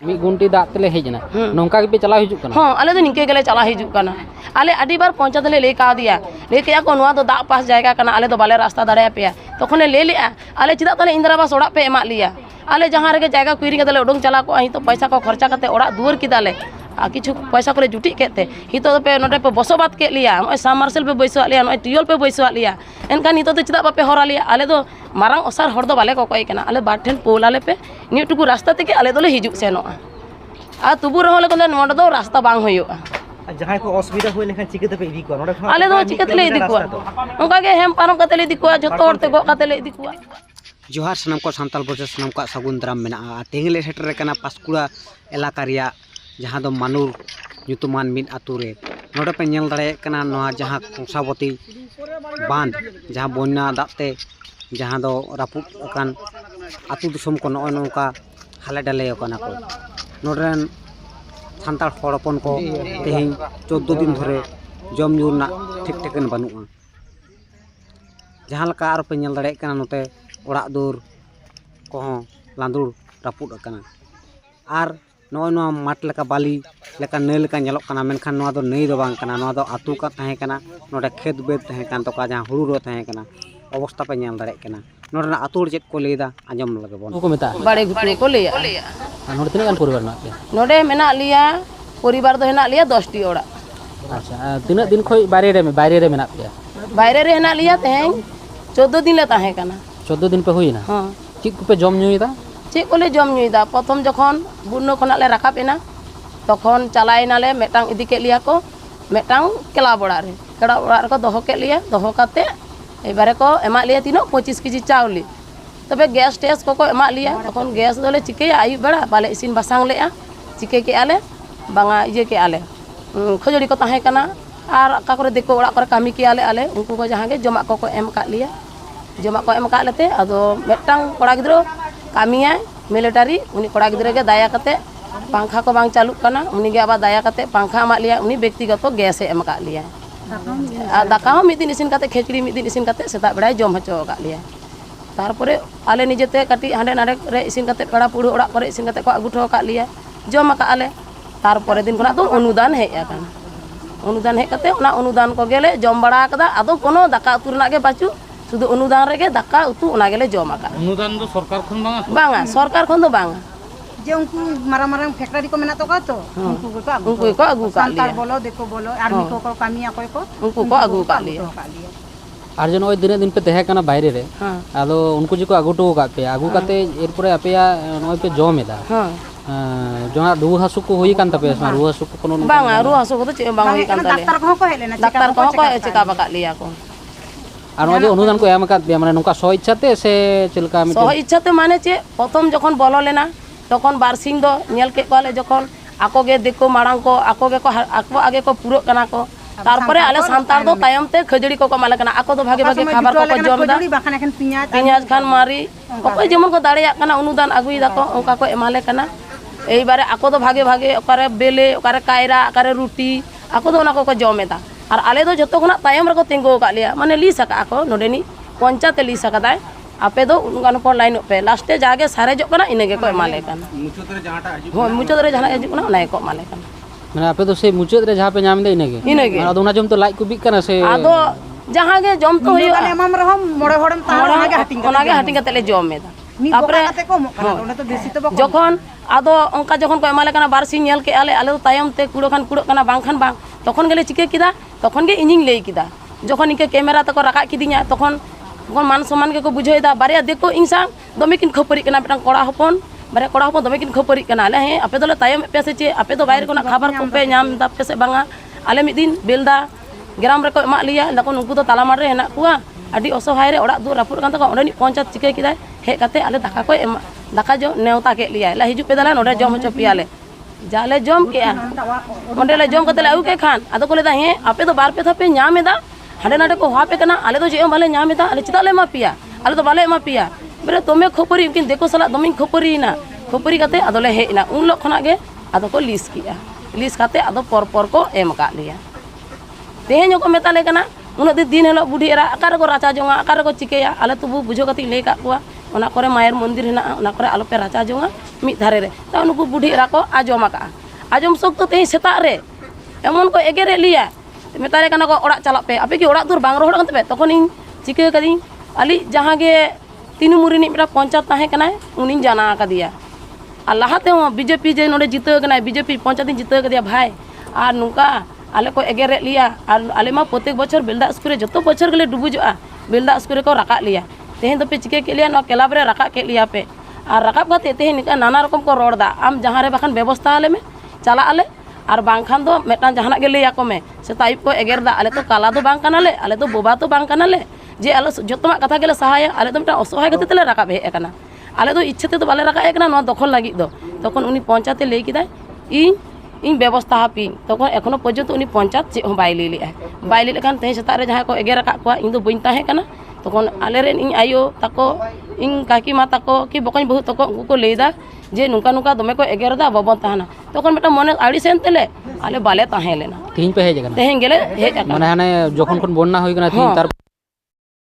मी गुंटी दाग तेले हेजना नौका के पे चला हिजुक कना हाँ आले तो निके गेले चला हिजुक कना आले अडी बार पंचायत ले का दिया लेके को नवा तो दाग पास जाएगा कना आले तो बाले रास्ता दाड़े पे तखने ले लिया आले चिदा तले इंदिरा आवास ओड़ा पे एमा लिया आले जहाँ रे जायगा कुइरी कतले उडंग चला को ही तो पैसा को खर्चा करते ओड़ा दुआर किदाले किछु पैसा को जुटी केते हितो पे नोटे पे बसोबात के लिया नय सामरसेल पे बैसवा लिया नय टियल पे बैसवा लिया एनखान हितो तो चिदा बापे हरा लिया आले तो मारांग ओसार हर दो बाले को कोई कना आले बाठेन पोलाले पे निटुकु रास्ता ते के आले दोले हिजुक सेनोआ आ तुबु रहले कोले नोडे दो रास्ता बांग होयोआ जहां को असुविधा होय लेखान चिकते पे इदी को नोडे आले दो चिकते ले इदी को ओका के हेम पारम कते ले इदी को जतो हरते गो कते ले इदी को जोहार सानाम को सांताल बजा सानाम को सगुन दाराम मेना तेंगले सेटर कना पासकुड़ा इलाका रिया जहां दो मानुर nyutuman min ature नोडे पे नेल दाड़े कना नोआ जहां कंसावती बांध जहां बन्या दाते जहां दो रापुट अकान आतु दिसम को नय नोका हाले डाले कना को नोडरेन सांताल हड़पन को तेहिं 14 दिन धरे जम न्यूना ठीक ठेकन बानुआ जहां लका आर पे नेल दाड़े कना नोते ओड़ा दूर को लांदुर रापुट अकाना आर नय नोआ माट लेका बाली लेका नई लेका नेलोक कना मेनखान नोआ दो नई दो बांग कना नोआ दो आतु का तहे कना नोडे खेत बेद तहे कान तो का जहां हुरु रो तहे कना अवस्था पे नेल दाड़े कना नोडे आतु चेत को लेदा आंजम लगे बोन को मेता बड़े घुटने को लिया नोडे तिना गान परिवार ना नोडे मेना लिया परिवार दो हेना लिया 10 टी ओड़ा अच्छा तिना दिन खोई बारे रे मेना पे बाहरे रे हेना लिया तेहें 14 दिन ले तहे कना 14 दिन पे हुईना हां चिक पे जम न्यूइदा चेक को ले जम न्यूइदा प्रथम जखन बुन्नो खना ले राखाब एना तखन चलाइना ले मेटांग इदी के लिया को मेटांग केला बड़ा रे को दोहो के लिया दोहो काते एबारे को एमा लिया तीनो 25 केजी चावली तबे गैस टेस्ट को एमा लिया तखन गैस दोले चिके आयु बड़ा बाले इसिन बासांग लेआ चिके के आले बांगा इजे के आले खजड़ी को ताहे कना आर अका करे देखो ओड़ा करे कामी के आले उनको को जहां के जमा को एम का लिया जमा को एम का लेते अदो मेटांग कोड़ा गिद्रो कामिया मिलिटारी उनी कोड़ा गिद्रे के दाया कते पंखा को बांग चालू कना उनी के आबा दाया कते पंखा एमा लिया उनी व्यक्तिगत गैस एम का लिया दाका हो मिदिन इसिन कते खेचड़ी मिदिन इसिन कते सेता बेड़ाय जम हचो का लिया तारपरे आले निजेते काटी हांडे नाडे रे इसिन कते पेड़ा पुड़ो ओड़ा करे इसिन कते को आगुठो का लिया जम का आले तारपरे दिन कोना तो अनुदान हेज आकाना अनुदान हेज कते ओना अनुदान को गेले जम बड़ा कदा आदो कोनो दाका उतु रना के बाचू शुद्ध अनुदान रे के दाका उतु ओना गेले जम आका अनुदान दो सरकार खन बांगा सरकार खन दो बांगा जे उनको मारा मारा फैक्ट्री को मेना तो का तो उनको को आगु का लिया बोलो देखो बोलो आर्मी को कामिया को उनको को आगु का लिया और जन ओय दिन पे तहे कना बाहरे रे आदो उनको जी को आगुटो का पे आगु काते एरपरे आपेया नय पे जम एदा हां जोना रुह हासु को होई कान तपे रुह हासु को कोनो बांगा रुह हासु को तो चे बांग होई कान ताले डॉक्टर को हेलेना डॉक्टर को चेका बका लिया को আর ওই যে অনুদান কো এম কাত মানে নৌকা সহ ইচ্ছাতে সে চিলকা আমি সহ ইচ্ছাতে মানে যে প্রথম যখন বলো লেনা তখন বারসিং দো নেল কে কলে যখন আকোগে দেখো মারাং को आकोगे को आको आगे को पुरो कना को तारपरे आले सांतार दो तायम ते खजड़ी को माले कना आको दो भागे भागे खाबार को जम दा बाखान एखन पियाज खान मारी ओको जेमन को दाड़िया कना अनुदान आगुई दा को ओका को एमाले कना एई बारे आको दो भागे भागे ओकारे बेले ओकारे कायरा ओकारे रुटी आको दो ओना को जमेदा और आले दो जतो खना तायम रे को तिंगो का लिया माने ली सका आको नोडेनी पंचायत ली सकदाय आपे दो उनगान पर लाइन पे लास्टे जागे सारे जो कना इनेगे को एमाले कना मुचुत रे जहाटा हिजु हो मुचुत रे जहाना हिजु कना नाय को माले कना माने आपे तो से मुचुत रे जहां पे नाम दे इनेगे आदो ना जम तो लाइक को बिक कना से आदो जहां गे जम तो होयो एमाम रहो मोड़े होड़म ओनागे हाटिंग कते ले जम मेदा तापरे ओने तो बेसी तो बको जखन आदो अंका जखन को एमाले कना बारसी नेल के आले आले तायम ते कुड़ो खान कुड़ो कना बांखान बांग तखन गेले चिके किदा तखन गे इनिंग लेई किदा जखन इनके कैमरा तक राका किदिया तखन तखन मान सम्मान के को बुझाइदा बारिया देखो इंसा दमे किन खपरी कना बेटा कोड़ा हपन बारे कोड़ा हपन दमे किन खपरी कना ले हे आपे दोले तायम पे से चे आपे दो बाहर कोना खबर को पे नाम दा पे से बांगा आले मिद दिन बेलदा ग्राम रे को एमा लिया तखन उनको तो ताला मार रे हेना कुआ आडी असहाय रे ओड़ा दो रापुर कान तक ओडनी पंचायत चिके किदा हे काते आले दाका को एमा दाका जो नेवता के लिया ला हिजु पे दला नोडे जम हो पियाले जाले जम के ओंडे ले जम कते ले आउ के खान आदो को लेदा हे आपे तो बार पे था पे नामेदा हाडे नाडे को हापे कना आले तो जे बाले नामेदा आले चिता ले मा पिया आले तो बाले मा पिया बरे तोमे खपरी किन देखो सला दमिन खपरी ना खपरी काते आदो ले हेना उन लोग खना गे आदो को लिस किया लिस काते आदो पर को एम का लिया तेहें को मेता ले कना उन दिन हेलो बुढ़ी एरा आकार को राचा जोंगा आकार को चिकेया आले तो बुझो कति ले का कुआ ᱚᱱᱟ ᱠᱚᱨᱮ ᱢᱟয়ের মন্দির হেᱱᱟᱜᱼᱟ ᱚᱱᱟ ᱠᱚᱨᱮ ᱟᱞᱚᱯᱮ ᱨᱟᱪᱟ ᱡᱚᱝᱟ ᱢᱤᱫ ᱫᱷᱟᱨᱮ ᱨᱮ ᱛᱟᱣ ᱱᱩᱠᱩ ᱵᱩᱰᱷᱤ ᱮᱨᱟ ᱠᱚ ᱟᱸᱡᱚᱢ ᱟᱠᱟᱜᱼᱟ ᱟᱸᱡᱚᱢ ᱥᱚᱠᱛᱚ ᱛᱮᱦᱮᱧ ᱥᱮᱛᱟᱜ ᱨᱮ ᱮᱢᱚᱱ ᱠᱚ ᱮᱜᱮᱨᱮᱫ ᱞᱮᱭᱟ ᱢᱮᱛᱟᱞᱮ ᱠᱟᱱᱟ ᱠᱚ ᱚᱲᱟᱜ ᱪᱟᱞᱟᱜ ᱯᱮ ᱟᱯᱮ ᱠᱤ ᱚᱲᱟᱜ ᱫᱩᱣᱟᱹᱨ ᱵᱟᱝ ᱨᱚᱦᱚᱲ ᱠᱟᱱ ᱛᱟᱯᱮ ᱛᱚᱠᱷᱚᱱ ᱤᱧ ᱪᱤᱠᱟᱹ ᱠᱟᱹᱫᱤᱧ ᱟᱹᱞᱤᱧ ᱡᱟᱦᱟᱸ ᱜᱮ ᱛᱤᱱᱩᱢᱩ ᱨᱤᱱᱤᱡ ᱢᱤᱫᱴᱟᱝ ᱯᱚᱧᱪᱟᱭᱮᱛ ᱛᱟᱦᱮᱸ ᱠᱟᱱᱟᱭ ᱩᱱᱤᱧ ᱡᱟᱱᱟᱣ ᱟᱠᱟᱫᱮᱭᱟ ᱟᱨ ᱞᱟᱦᱟ ᱛᱮᱦᱚᱸ ᱵᱤᱡᱮᱯᱤ ᱡᱮ ᱱᱚᱰᱮ ᱡᱤᱛᱟᱹᱣ ᱠᱟᱱᱟᱭ ᱵᱤᱡᱮᱯᱤ ᱯᱚᱧᱪᱟᱭᱮᱛᱤᱧ ᱡᱤᱛᱟᱹᱣ ᱠᱟᱫᱮᱭᱟ ᱵᱷᱟᱭ ᱟᱨ ᱱᱚᱝᱠᱟ ᱟᱞᱮ ᱠᱚ ᱮᱜᱮᱨᱮᱫ ᱞᱮᱭᱟ ᱟᱨ ᱟᱞᱮ ᱢᱟ ᱯᱨᱚᱛᱮᱠ ᱵᱚᱪᱷᱚᱨ ᱵᱮᱞᱫᱟ ᱥᱠᱩᱞ ᱨᱮ ᱡᱚᱛᱚ ᱵᱚᱪᱷᱚᱨ ᱜᱮᱞᱮ ᱰᱩᱵᱩᱡᱚᱜᱼᱟ ᱵᱮᱞᱫᱟ ᱥᱠᱩᱞ ᱨᱮᱠᱚ ᱨᱟᱠᱟᱵ ᱞᱮᱭᱟ ᱛᱮᱦᱮᱧ ᱫᱚᱯᱮ ᱪᱤᱠᱟᱹ ᱠᱮᱫ ᱞᱮᱭᱟ ᱱᱚᱣᱟ ᱠᱞᱟᱵ ᱨᱮ ᱨᱟᱠᱟᱵ ᱠᱮᱫ ᱞᱮᱭᱟ ᱯᱮ ᱟᱨ ᱨᱟᱠᱟᱵ ᱠᱟᱛᱮ ᱛᱮᱦᱮᱧ ᱱᱤᱝᱠᱟ ᱱᱟᱱᱟ ᱨᱚᱠᱚᱢ ᱠᱚ ᱨᱚᱲ ᱮᱫᱟ ᱟᱢ ᱡᱟᱦᱟᱸ ᱨᱮ ᱵᱟᱠᱷᱟᱱ ᱵᱮᱵᱚᱥᱛᱷᱟ ᱟᱞᱮ ᱢᱮ ᱪᱟᱞᱟᱜ ᱟᱞᱮ ᱟᱨ ᱵᱟᱝᱠᱷᱟᱱ ᱫᱚ ᱢᱤᱫᱴᱟᱝ ᱡᱟᱦᱟᱱᱟᱜ ᱜᱮ ᱞᱟᱹᱭ ᱟᱠᱚ ᱢᱮ ᱥᱮᱛᱟᱜ ᱟᱹᱭᱩᱵ ᱠᱚ ᱮᱜᱮᱨ ᱫᱟ ᱟᱞᱮ ᱫᱚ ᱠᱟᱞᱟ ᱫᱚ ᱵᱟᱝ ᱠᱟᱱᱟᱞᱮ ᱟᱞᱮ ᱫᱚ ᱵᱳᱵᱟ ᱫᱚ ᱵᱟᱝ ᱠᱟᱱᱟᱞᱮ ᱡᱮ ᱟᱞᱮ ᱡᱚᱛᱚᱣᱟᱜ ᱠᱟᱛᱷᱟ ᱜᱮᱞᱮ ᱥᱟᱦᱟᱭᱟ ᱟᱞᱮ ᱫᱚ ᱢᱤᱫᱴᱟᱝ ᱚᱥᱚᱦᱟᱭ ᱠᱷᱟᱹᱛᱤᱨ ᱛᱮᱞᱮ ᱨᱟᱠᱟᱵ ᱦᱮᱡ ᱟᱠᱟᱱᱟ ᱟᱞᱮ ᱫᱚ ᱤᱪᱪᱷᱟᱹ ᱛᱮᱫᱚ ᱵᱟᱞᱮ ᱨᱟᱠᱟᱵ ᱦᱮᱡ ᱟᱠᱟᱱᱟ ᱱᱚᱣᱟ ᱫᱚᱠᱷᱚᱞ ᱞᱟᱹᱜᱤᱫ ᱫᱚ ᱛᱚᱠᱷᱚᱱ ᱩᱱᱤ ᱯᱚᱧᱪᱟᱭᱮᱛ ᱞᱟᱹᱭ ᱠᱮᱫᱟᱭ ᱤᱧ ᱵᱮᱵᱚᱥᱛᱷᱟ ᱦᱟᱯᱤᱧ ᱛᱚᱠᱷᱚᱱ ᱮᱠᱷᱚᱱᱳ ᱯᱚᱨᱡᱚᱱᱛᱚ ᱩᱱᱤ ᱯᱚᱧᱪᱟᱭᱮᱛ ᱪᱮᱫ ᱦᱚᱸ ᱵᱟᱭ ᱞᱟᱹᱭ ᱞᱮᱜᱼᱟ ᱵᱟᱭ ᱞᱟᱹᱭ ᱞᱮᱠᱷᱟᱱ ᱛᱮᱦᱮᱧ ᱥᱮᱛᱟᱜ ᱨᱮ ᱡᱟᱦᱟᱸᱭ ᱠᱚ ᱮᱜᱮᱨ ᱟᱠᱟᱫ ᱠᱚᱣᱟ ᱤᱧ ᱫᱚ ᱵᱟᱹᱧ ᱛᱟᱦᱮᱸ ᱠᱟᱱᱟ তখন আলেরেন ইñ আয়ো তাকো ইñ কাকিমা তাকো কি বকኝ বহু তাকো উনকু কো ᱞᱟᱹᱭᱫᱟ ᱡᱮ ᱱᱚᱝᱠᱟ ᱱᱚᱝᱠᱟ ᱫᱚᱢᱮ ᱠᱚ ᱮᱜᱮᱨᱫᱟ ᱵᱟᱵᱚᱱ ᱛᱟᱦᱮᱱᱟ ᱛᱚᱠᱷᱚᱱ ᱢᱤᱫᱴᱟᱝ ᱢᱚᱱᱮ ᱟᱹᱲᱤᱥᱮᱱ ᱛᱮᱞᱮ ᱟᱞᱮ ᱵᱟᱞᱮ ᱛᱟᱦᱮᱸ ᱞᱮᱱᱟ ᱛᱮᱦᱮᱧ ᱯᱮ ᱦᱮᱡ ᱟᱠᱟᱱᱟ ᱛᱮᱦᱮᱧ ᱜᱮᱞᱮ ᱦᱮᱡ ᱟᱠᱟᱱᱟ ᱢᱟᱱᱮ ᱦᱟᱱᱮ ᱡᱚᱠᱷᱚᱱ ᱠᱷᱚᱱ ᱵᱚন্যা ᱦᱩᱭ ᱠᱟᱱᱟ ᱛᱮᱦᱮᱧ ᱛᱟᱨ